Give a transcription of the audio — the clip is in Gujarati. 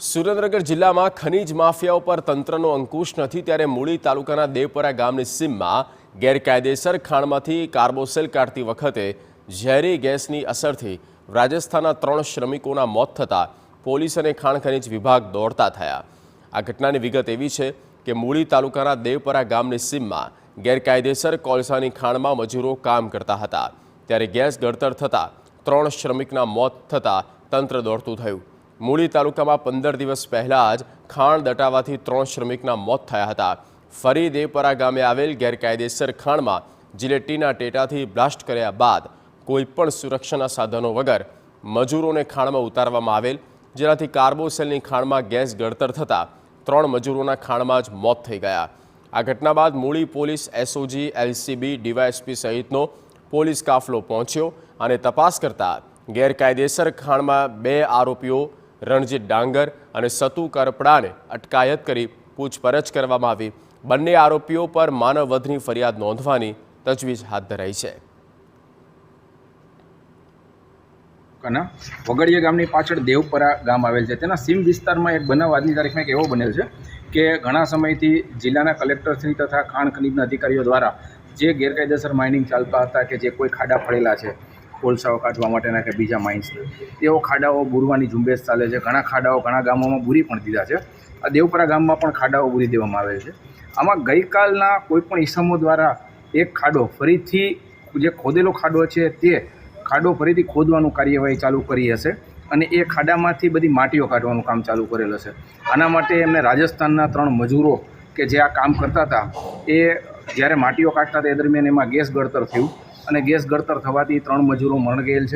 સુરેન્દ્રનગર જિલ્લામાં ખનીજ માફિયાઓ પર તંત્રનો અંકુશ નથી ત્યારે મૂળી તાલુકાના દેવપરા ગામની સીમમાં ગેરકાયદેસર ખાણમાંથી કાર્બોસેલ કાઢતી વખતે ઝેરી ગેસની અસરથી રાજસ્થાનના 3 શ્રમિકોના મોત થતાં પોલીસ અને ખાણ ખનીજ વિભાગ દોડતા થયા। આ ઘટનાની વિગત એવી છે કે મૂળી તાલુકાના દેવપરા ગામની સીમમાં ગેરકાયદેસર કોલસાની ખાણમાં મજૂરો કામ કરતા હતા ત્યારે ગેસ ગળતર થતાં 3 શ્રમિકના મોત થતાં તંત્ર દોડતું થયું। મૂળી તાલુકામાં 15 દિવસ પહેલાં જ ખાણ દટાવાથી 3 શ્રમિકના મોત થયા હતા। ફરી દેવપરા ગામે આવેલ ગેરકાયદેસર ખાણમાં જીલેટીના ટેટાથી બ્લાસ્ટ કર્યા બાદ કોઈપણ સુરક્ષાના સાધનો વગર મજૂરોને ખાણમાં ઉતારવામાં આવેલ, જેનાથી કાર્બોસેલની ખાણમાં ગેસ ગળતર થતાં 3 મજૂરોના ખાણમાં જ મોત થઈ ગયા। આ ઘટના બાદ Muli police, SOG, LCB, DYSP સહિતનો પોલીસ કાફલો પહોંચ્યો અને તપાસ કરતા ગેરકાયદેસર ખાણમાં 2 આરોપીઓ રણજીત ડાંગર અને સતુ કરપડાને અટકાયત કરી પૂછપરછ કરવામાં આવી। બંને આરોપીઓ પર માનવ વધની ફરિયાદ નોંધવાની તજવીજ હાથ ધરાઈ છે। વગડિયા ગામની પાછળ દેવપરા ગામ આવેલ છે। તેના સીમ વિસ્તારમાં એક બનાવ આજની તારીખમાં એક એવો બનેલ છે કે ઘણા સમયથી જિલ્લાના કલેક્ટરશ્રી તથા ખાણ ખનીજના અધિકારીઓ દ્વારા જે ગેરકાયદેસર માઇનિંગ ચાલતા હતા કે જે કોઈ ખાડા પડેલા છે કોલસાઓ કાઢવા માટેના કે બીજા માઇન્સના, તેઓ ખાડાઓ બુરવાની ઝુંબેશ ચાલે છે। ઘણા ખાડાઓ ઘણા ગામોમાં બુરી પણ દીધા છે। આ દેવપરા ગામમાં પણ ખાડાઓ બુરી દેવામાં આવેલ છે। આમાં ગઈકાલના કોઈપણ ઈસમો દ્વારા એક ખાડો ફરીથી, જે ખોદેલો ખાડો છે તે ખાડો ફરીથી ખોદવાનું કાર્યવાહી ચાલુ કરી હશે અને એ ખાડામાંથી બધી માટીઓ કાઢવાનું કામ ચાલુ કરેલ હશે। આના માટે એમને રાજસ્થાનના 3 મજૂરો કે જે આ કામ કરતા હતા, એ જ્યારે માટીઓ કાઢતા હતા એ દરમિયાન એમાં ગેસ ગળતર થયું અને ગેસ ગળતર થવાથી 3 મજૂરો મરણ ગયેલ છે।